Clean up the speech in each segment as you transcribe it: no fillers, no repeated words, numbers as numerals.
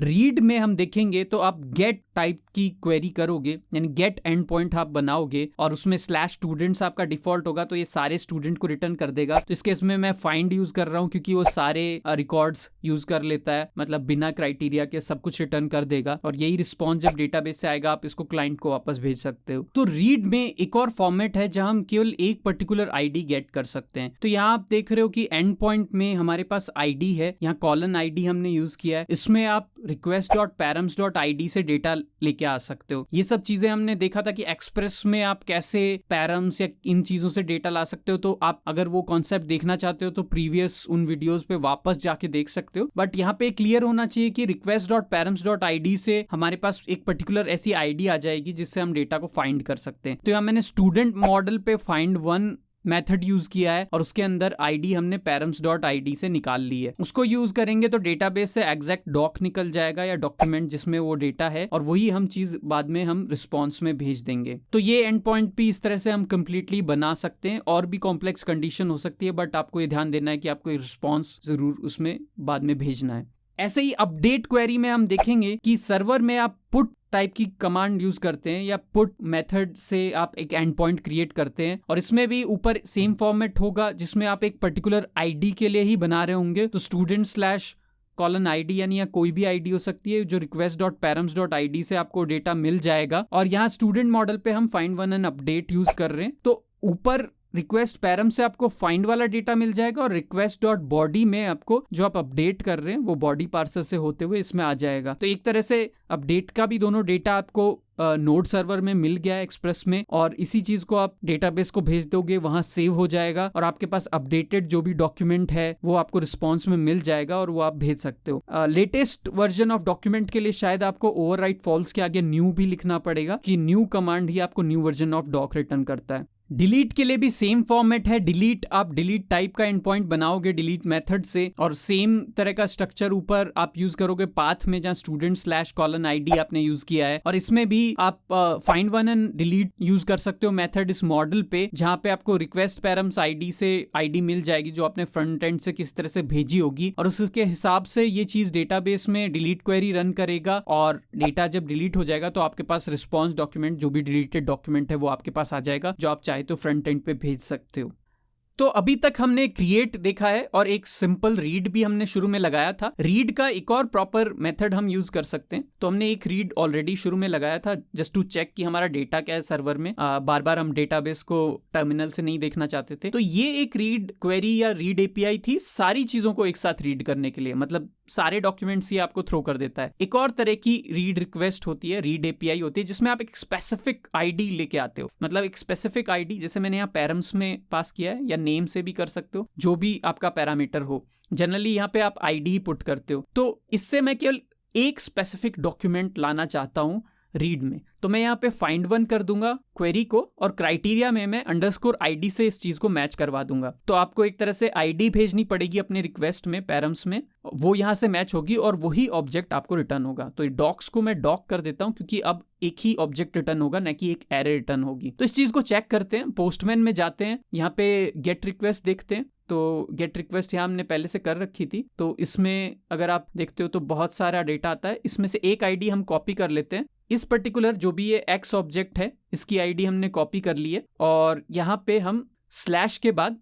Read में हम देखेंगे तो आप गेट टाइप की क्वेरी करोगे, यानी गेट एंड पॉइंट आप बनाओगे और उसमें स्लैश स्टूडेंट्स आपका डिफॉल्ट होगा, तो ये सारे स्टूडेंट को रिटर्न कर देगा। तो इस केस में मैं फाइंड यूज कर रहा हूँ क्योंकि वो सारे रिकॉर्ड्स यूज कर लेता है, मतलब बिना क्राइटेरिया के सब कुछ रिटर्न कर देगा। और यही रिस्पॉन्स जब डेटाबेस से आएगा आप इसको क्लाइंट को वापस भेज सकते हो। तो रीड में एक और फॉर्मेट है जहां हम केवल एक पर्टिकुलर आईडी गेट कर सकते हैं। तो यहाँ आप देख रहे हो कि एंड पॉइंट में हमारे पास आईडी है, यहाँ कॉलन आईडी हमने यूज किया है। इसमें आप request.params.id से डेटा लेके आ सकते हो। ये सब चीजें हमने देखा था कि एक्सप्रेस में आप कैसे पैरम्स या इन चीजों से डेटा ला सकते हो। तो आप अगर वो कॉन्सेप्ट देखना चाहते हो तो प्रीवियस उन वीडियोस पे वापस जाके देख सकते हो। बट यहाँ पे क्लियर होना चाहिए कि request.params.id से हमारे पास एक पर्टिकुलर ऐसी आईडी आ जाएगी जिससे हम डेटा को फाइंड कर सकते हैं। तो यहाँ मैंने स्टूडेंट मॉडल पे फाइंड वन मेथड यूज किया है और उसके अंदर आईडी हमने params.id से निकाल ली है। उसको यूज करेंगे तो डेटाबेस से एग्जैक्ट डॉक निकल जाएगा या डॉक्यूमेंट जिसमें वो डेटा है, और वही हम चीज बाद में हम रिस्पॉन्स में भेज देंगे। तो ये एंड पॉइंट भी इस तरह से हम कंप्लीटली बना सकते हैं। और भी कॉम्प्लेक्स कंडीशन हो सकती है, बट आपको ये ध्यान देना है कि आपको रिस्पॉन्स जरूर उसमें बाद में भेजना है। ऐसे ही अपडेट क्वेरी में हम देखेंगे कि सर्वर में आप पुट टाइप की कमांड यूज करते हैं या पुट मेथड से आप एक एंड पॉइंट क्रिएट करते हैं, और इसमें भी ऊपर सेम फॉर्मेट होगा जिसमें आप एक पर्टिकुलर आईडी के लिए ही बना रहे होंगे। तो स्टूडेंट स्लैश कॉलन आईडी यानी या कोई भी आईडी हो सकती है जो request.params.id से आपको डेटा मिल जाएगा। और यहाँ स्टूडेंट मॉडल पे हम find one and update use कर रहे हैं। तो ऊपर रिक्वेस्ट पैरम से आपको फाइंड वाला डेटा मिल जाएगा और request.body में आपको जो आप अपडेट कर रहे हैं वो बॉडी पार्सर से होते हुए इसमें आ जाएगा। तो एक तरह से अपडेट का भी दोनों डेटा आपको नोड सर्वर में मिल गया है एक्सप्रेस में, और इसी चीज को आप डेटाबेस को भेज दोगे, वहां सेव हो जाएगा और आपके पास अपडेटेड जो भी डॉक्यूमेंट है वो आपको रिस्पॉन्स में मिल जाएगा और वो आप भेज सकते हो। लेटेस्ट वर्जन ऑफ डॉक्यूमेंट के लिए शायद आपको ओवरराइट फॉल्स के आगे न्यू भी लिखना पड़ेगा कि न्यू कमांड ही आपको new version of doc return करता है। डिलीट के लिए भी सेम फॉर्मेट है। डिलीट आप डिलीट टाइप का एंड पॉइंट बनाओगे डिलीट मेथड से, और सेम तरह का स्ट्रक्चर ऊपर आप यूज करोगे पाथ में जहां स्टूडेंट स्लैश कॉलन आईडी आपने यूज किया है। और इसमें भी आप find one and delete use कर सकते हो मेथड इस मॉडल पे, जहां पे आपको रिक्वेस्ट पैरम्स आईडी से आईडी मिल जाएगी जो आपने फ्रंट एंड से किस तरह से भेजी होगी, और उसके हिसाब से ये चीज डेटाबेस में डिलीट क्वेरी रन करेगा। और डेटा जब डिलीट हो जाएगा तो आपके पास रिस्पॉन्स डॉक्यूमेंट जो भी डिलीटेड डॉक्यूमेंट है वो आपके पास आ जाएगा, जो आप तो फ्रंट एंड पे भेज सकते हो। तो अभी तक हमने क्रिएट देखा है और एक सिंपल रीड भी हमने शुरू में लगाया था। रीड का एक और प्रॉपर मेथड हम यूज कर सकते हैं। तो हमने एक रीड ऑलरेडी शुरू में लगाया था जस्ट टू चेक कि हमारा डेटा क्या है सर्वर में। बार बार हम डेटाबेस को टर्मिनल से नहीं देखना चाहते थे। तो ये एक रीड क्वेरी या रीड एपीआई थी सारी चीजों को एक साथ रीड करने के लिए, मतलब सारे डॉक्यूमेंट्स ही आपको थ्रो कर देता है। एक और तरह की रीड रिक्वेस्ट होती है, रीड एपीआई होती है, जिसमें आप एक स्पेसिफिक आईडी लेके आते हो। मतलब एक स्पेसिफिक आईडी, जैसे मैंने यहाँ पैरम्स में पास किया है, या नेम से भी कर सकते हो, जो भी आपका पैरामीटर हो। जनरली यहाँ पे आप आईडी ही पुट करते हो। तो इससे मैं केवल एक स्पेसिफिक डॉक्यूमेंट लाना चाहता हूँ रीड में, तो मैं यहाँ पे फाइंड वन कर दूंगा क्वेरी को, और क्राइटेरिया में मैं अंडरस्कोर आईडी से इस चीज को मैच करवा दूंगा। तो आपको एक तरह से आईडी भेजनी पड़ेगी अपने रिक्वेस्ट में पैरम्स में, वो यहाँ से मैच होगी और वही ऑब्जेक्ट आपको रिटर्न होगा। तो डॉक्स को मैं डॉक कर देता हूँ क्योंकि अब एक ही ऑब्जेक्ट रिटर्न होगा, न कि एक एरे रिटर्न होगी। तो इस चीज को चेक करते हैं। पोस्टमैन में जाते हैं, यहाँ पे गेट रिक्वेस्ट देखते हैं। तो गेट रिक्वेस्ट यहाँ हमने पहले से कर रखी थी। तो इसमें अगर आप देखते हो तो बहुत सारा डेटा आता है। इसमें से एक आईडी हम कॉपी कर लेते हैं। इस पर्टिकुलर जो भी ये एक्स ऑब्जेक्ट है इसकी आईडी हमने कॉपी कर ली है, और यहाँ पे हम स्लैश के बाद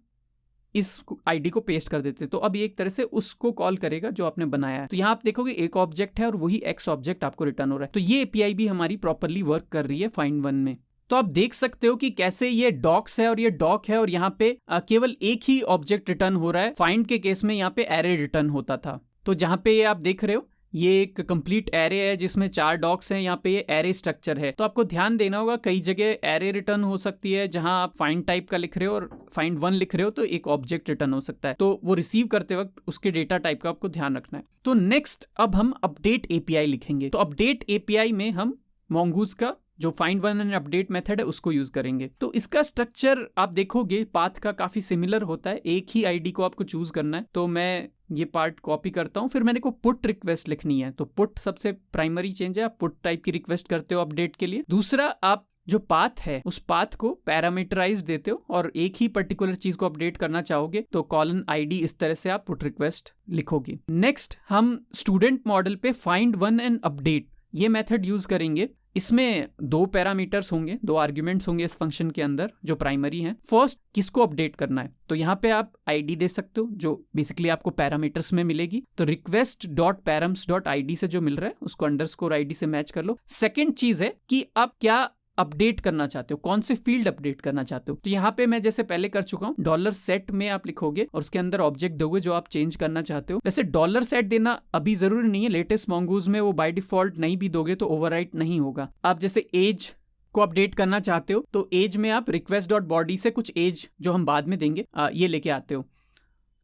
इस आईडी को पेस्ट कर देते हैं। तो अब ये एक तरह से उसको कॉल करेगा जो आपने बनाया है। तो यहाँ आप देखोगे एक ऑब्जेक्ट है और वही एक्स ऑब्जेक्ट आपको रिटर्न हो रहा है। तो ये एपीआई भी हमारी प्रॉपरली वर्क कर रही है फाइंड वन में। तो आप देख सकते हो कि कैसे ये डॉक्स है और ये डॉक है, और यहाँ पे केवल एक ही ऑब्जेक्ट रिटर्न हो रहा है। फाइंड के केस में यहाँ पे एरे रिटर्न होता था। तो जहाँ पे ये आप देख रहे हो ये एक कंप्लीट एरे है जिसमें 4 डॉक्स हैं। यहाँ पे ये एरे स्ट्रक्चर है। तो आपको ध्यान देना होगा, कई जगह एरे रिटर्न हो सकती है जहां आप फाइंड टाइप का लिख रहे हो और फाइंड वन लिख रहे हो तो एक ऑब्जेक्ट रिटर्न हो सकता है। तो वो रिसीव करते वक्त उसके डेटा टाइप का आपको ध्यान रखना है। तो नेक्स्ट अब हम अपडेट एपीआई लिखेंगे। तो अपडेट एपीआई में हम mongoose का जो find one and update method है उसको यूज करेंगे। तो इसका स्ट्रक्चर आप देखोगे पाथ का काफी सिमिलर होता है। एक ही आईडी को आपको चूज करना है। तो मैं ये पार्ट कॉपी करता हूँ, फिर मैंने को पुट रिक्वेस्ट लिखनी है। तो पुट सबसे प्राइमरी चेंज है, आप पुट टाइप की रिक्वेस्ट करते हो अपडेट के लिए। दूसरा, आप जो पाथ है उस पाथ को पैरामीटराइज देते हो और एक ही पर्टिकुलर चीज को अपडेट करना चाहोगे तो कॉलन आईडी इस तरह से आप पुट रिक्वेस्ट लिखोगे। नेक्स्ट हम स्टूडेंट मॉडल पे फाइंड वन एंड अपडेट ये मेथड यूज करेंगे। इसमें 2 पैरामीटर्स होंगे, 2 आर्ग्यूमेंट्स होंगे इस फंक्शन के अंदर जो प्राइमरी हैं। फर्स्ट किसको अपडेट करना है तो यहाँ पे आप आईडी दे सकते हो जो बेसिकली आपको पैरामीटर्स में मिलेगी। तो request.params.id से जो मिल रहा है उसको अंडरस्कोर आईडी से मैच कर लो। सेकेंड चीज है कि आप क्या अपडेट करना चाहते हो, कौन से फील्ड अपडेट करना चाहते हो। तो यहाँ पे मैं जैसे पहले कर चुका हूँ $set में आप लिखोगे और उसके अंदर ऑब्जेक्ट दोगे जो आप चेंज करना चाहते हो। वैसे $set देना अभी जरूरी नहीं है, लेटेस्ट मोंगूज में वो बाय डिफॉल्ट नहीं भी दोगे तो ओवरराइट नहीं होगा। आप जैसे एज को अपडेट करना चाहते हो तो एज में आप request.body से कुछ एज जो हम बाद में देंगे ये लेके आते हो।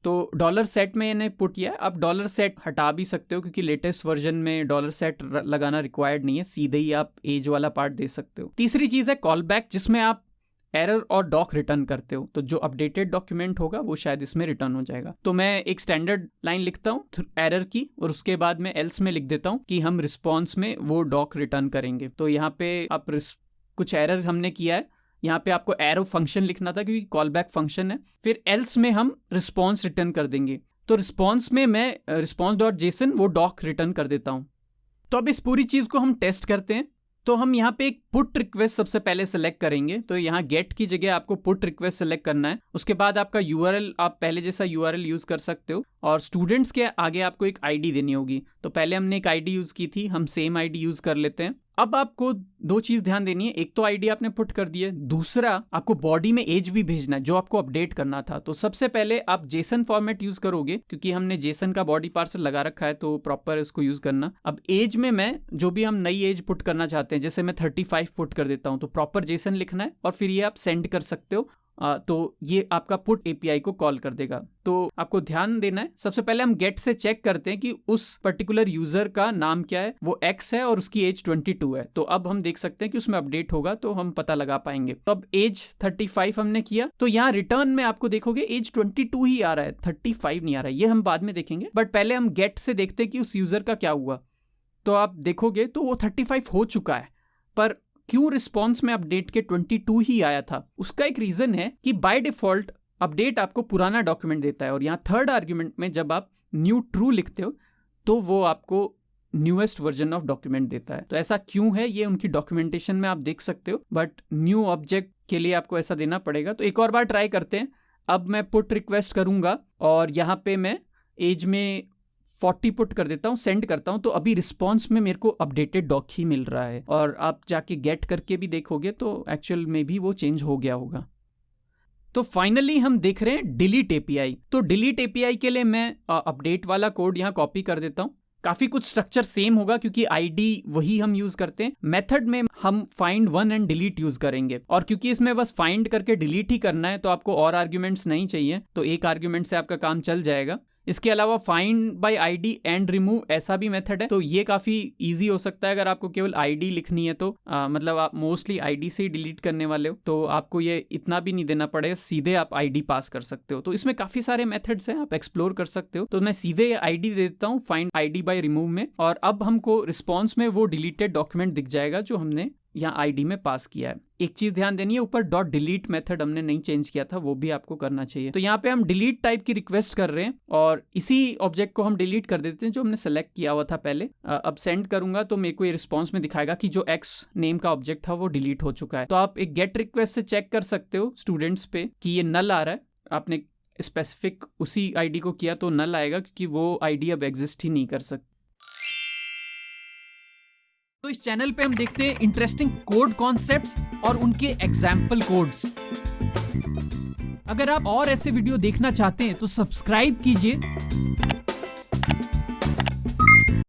तो $set में इन्हें पुट किया है। आप $set हटा भी सकते हो क्योंकि लेटेस्ट वर्जन में $set लगाना रिक्वायर्ड नहीं है, सीधे ही आप एज वाला पार्ट दे सकते हो। तीसरी चीज है कॉल बैक जिसमें आप एरर और डॉक रिटर्न करते हो। तो जो अपडेटेड डॉक्यूमेंट होगा वो शायद इसमें रिटर्न हो जाएगा। तो मैं एक स्टैंडर्ड लाइन लिखता हूँ एरर की और उसके बाद में एल्स में लिख देता हूँ कि हम रिस्पॉन्स में वो डॉक रिटर्न करेंगे। तो यहाँ पे आप कुछ एरर हमने किया है, यहाँ पे आपको एरो फंक्शन लिखना था क्योंकि कॉल बैक फंक्शन है। फिर एल्स में हम रिस्पॉन्स रिटर्न कर देंगे। तो रिस्पॉन्स में मैं response.json वो डॉक रिटर्न कर देता हूँ। तो अब इस पूरी चीज को हम टेस्ट करते हैं। तो हम यहाँ पे एक पुट रिक्वेस्ट सबसे पहले सेलेक्ट करेंगे। तो यहाँ गेट की जगह आपको पुट रिक्वेस्ट सेलेक्ट करना है। उसके बाद आपका यूआरएल आप पहले जैसा यूआरएल यूज कर सकते हो और स्टूडेंट्स के आगे आपको एक आईडी देनी होगी। तो पहले हमने एक आईडी यूज की थी, हम सेम आईडी यूज कर लेते हैं। अब आपको 2 चीज ध्यान देनी है, एक तो आईडी आपने पुट कर दी है, दूसरा आपको बॉडी में एज भी भेजना है जो आपको अपडेट करना था। तो सबसे पहले आप जेसन फॉर्मेट यूज करोगे क्योंकि हमने जेसन का बॉडी पार्सल लगा रखा है तो प्रॉपर इसको यूज करना। अब एज में मैं जो भी हम नई एज पुट करना चाहते हैं, जैसे मैं 35 पुट कर देता हूं तो प्रॉपर जेसन लिखना है और फिर ये आप सेंड कर सकते हो। तो ये आपका पुट एपीआई को कॉल कर देगा। तो आपको ध्यान देना है, सबसे पहले हम गेट से चेक करते हैं कि उस पर्टिकुलर यूजर का नाम क्या है, वो X है और उसकी एज 22 है। तो अब हम देख सकते हैं कि उसमें अपडेट होगा तो हम पता लगा पाएंगे। तो अब एज 35 हमने किया तो यहाँ रिटर्न में आपको देखोगे एज 22 ही आ रहा है, 35 नहीं आ रहा है। ये हम बाद में देखेंगे, बट पहले हम गेट से देखते हैं कि उस यूजर का क्या हुआ। तो आप देखोगे तो वो 35 हो चुका है, पर क्यों रिस्पॉन्स में अपडेट के 22 ही आया था। उसका एक रीजन है कि बाय डिफॉल्ट अपडेट आपको पुराना डॉक्यूमेंट देता है और यहाँ थर्ड आर्ग्यूमेंट में जब आप न्यू ट्रू लिखते हो तो वो आपको न्यूएस्ट वर्जन ऑफ डॉक्यूमेंट देता है। तो ऐसा क्यों है ये उनकी डॉक्यूमेंटेशन में आप देख सकते हो, बट न्यू ऑब्जेक्ट के लिए आपको ऐसा देना पड़ेगा। तो एक और बार ट्राई करते हैं। अब मैं पुट रिक्वेस्ट करूंगा और यहाँ पे मैं एज में 40 पुट कर देता हूँ, सेंड करता हूँ। तो अभी रिस्पॉन्स में मेरे को अपडेटेड डॉक ही मिल रहा है और आप जाके गेट करके भी देखोगे तो एक्चुअल में भी वो चेंज हो गया होगा। तो फाइनली हम देख रहे हैं डिलीट एपीआई। तो डिलीट एपीआई के लिए मैं अपडेट वाला कोड यहाँ कॉपी कर देता हूँ। काफी कुछ स्ट्रक्चर सेम होगा क्योंकि आईडी वही हम यूज करते हैं। मेथड में हम find one and delete use करेंगे और क्योंकि इसमें बस फाइंड करके डिलीट ही करना है तो आपको और आर्ग्यूमेंट्स नहीं चाहिए, तो एक आर्ग्यूमेंट से आपका काम चल जाएगा। इसके अलावा find by ID and remove ऐसा भी मेथड है, तो ये काफी इजी हो सकता है अगर आपको केवल आईडी लिखनी है तो मतलब आप मोस्टली आईडी से ही डिलीट करने वाले हो तो आपको ये इतना भी नहीं देना पड़ेगा, सीधे आप आईडी पास कर सकते हो। तो इसमें काफी सारे मेथड्स हैं, आप एक्सप्लोर कर सकते हो। तो मैं सीधे आईडी दे देता हूँ फाइंड आईडी बाय रिमूव में और अब हमको रिस्पॉन्स में वो डिलीटेड डॉक्यूमेंट दिख जाएगा जो हमने यहाँ आईडी में पास किया है। एक चीज ध्यान देनी है, ऊपर डॉट डिलीट मेथड हमने नहीं चेंज किया था, वो भी आपको करना चाहिए। तो यहाँ पे हम डिलीट टाइप की रिक्वेस्ट कर रहे हैं और इसी ऑब्जेक्ट को हम डिलीट कर देते हैं जो हमने सेलेक्ट किया हुआ था पहले। अब सेंड करूंगा तो मेरे को ये रिस्पॉन्स में दिखाएगा कि जो X नेम का ऑब्जेक्ट था वो डिलीट हो चुका है। तो आप एक गेट रिक्वेस्ट से चेक कर सकते हो स्टूडेंट्स पे कि ये नल आ रहा है। आपने स्पेसिफिक उसी आईडी को किया तो नल आएगा क्योंकि वो आईडी अब एग्जिस्ट ही नहीं कर सकती। तो इस चैनल पे हम देखते हैं इंटरेस्टिंग कोड कॉन्सेप्ट्स और उनके एग्जाम्पल कोड्स। अगर आप और ऐसे वीडियो देखना चाहते हैं तो सब्सक्राइब कीजिए